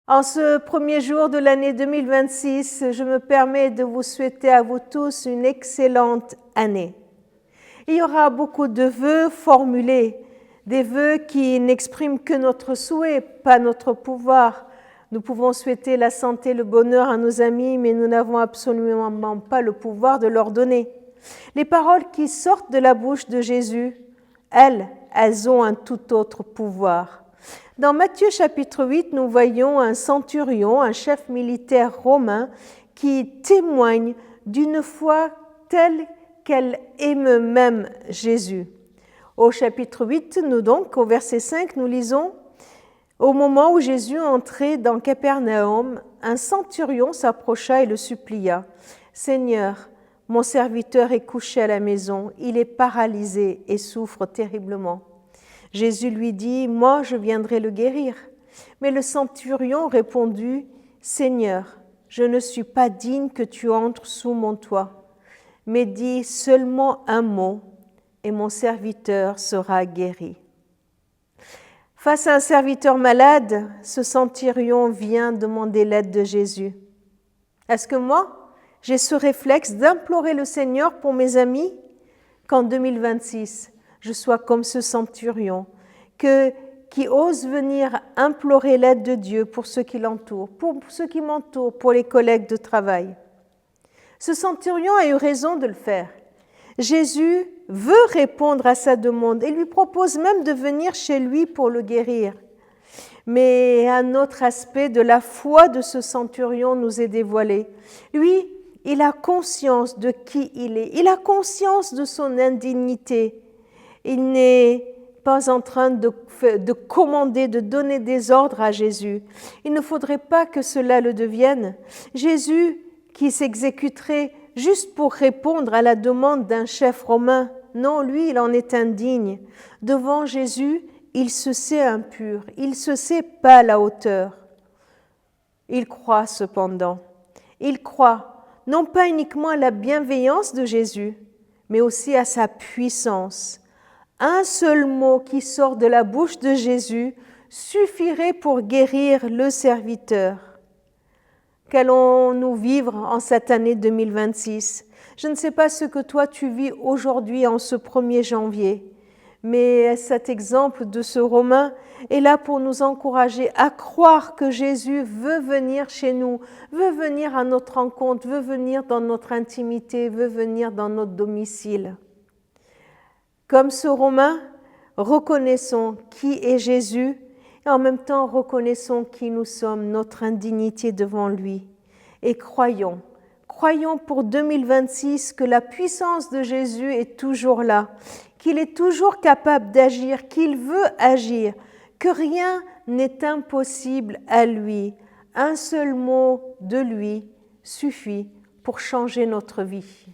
En ce premier jour de l'année 2026, je me permets de vous souhaiter à vous tous une excellente année. Il y aura beaucoup de vœux formulés, des vœux qui n'expriment que notre souhait, pas notre pouvoir. Nous pouvons souhaiter la santé, le bonheur à nos amis, mais nous n'avons absolument pas le pouvoir de leur donner. Les paroles qui sortent de la bouche de Jésus, elles ont un tout autre pouvoir. Dans Matthieu chapitre 8, nous voyons un centurion, un chef militaire romain, qui témoigne d'une foi telle qu'elle aime même Jésus. Au chapitre 8, au verset 5, nous lisons « Au moment où Jésus entrait dans Capernaum, un centurion s'approcha et le supplia. « Seigneur, mon serviteur est couché à la maison, il est paralysé et souffre terriblement. » Jésus lui dit « Moi, je viendrai le guérir. » Mais le centurion répondit « Seigneur, je ne suis pas digne que tu entres sous mon toit, mais dis seulement un mot et mon serviteur sera guéri. » Face à un serviteur malade, ce centurion vient demander l'aide de Jésus. Est-ce que moi, j'ai ce réflexe d'implorer le Seigneur pour mes amis qu'en 2026, je sois comme ce centurion, qui ose venir implorer l'aide de Dieu pour ceux qui l'entourent, pour ceux qui m'entourent, pour les collègues de travail. Ce centurion a eu raison de le faire. Jésus veut répondre à sa demande et lui propose même de venir chez lui pour le guérir. Mais un autre aspect de la foi de ce centurion nous est dévoilé. Lui, il a conscience de qui il est, il a conscience de son indignité. Il n'est pas en train de commander, de donner des ordres à Jésus. Il ne faudrait pas que cela le devienne. Jésus qui s'exécuterait juste pour répondre à la demande d'un chef romain. Non, lui, il en est indigne. Devant Jésus, il se sait impur, il se sait pas à la hauteur. Il croit cependant. Il croit non pas uniquement à la bienveillance de Jésus, mais aussi à sa puissance. Un seul mot qui sort de la bouche de Jésus suffirait pour guérir le serviteur. Qu'allons-nous vivre en cette année 2026 ? Je ne sais pas ce que toi tu vis aujourd'hui en ce 1er janvier, mais cet exemple de ce Romain est là pour nous encourager à croire que Jésus veut venir chez nous, veut venir à notre rencontre, veut venir dans notre intimité, veut venir dans notre domicile. Comme ce Romain, reconnaissons qui est Jésus et en même temps reconnaissons qui nous sommes, notre indignité devant lui. Et croyons pour 2026 que la puissance de Jésus est toujours là, qu'il est toujours capable d'agir, qu'il veut agir, que rien n'est impossible à lui. Un seul mot de lui suffit pour changer notre vie.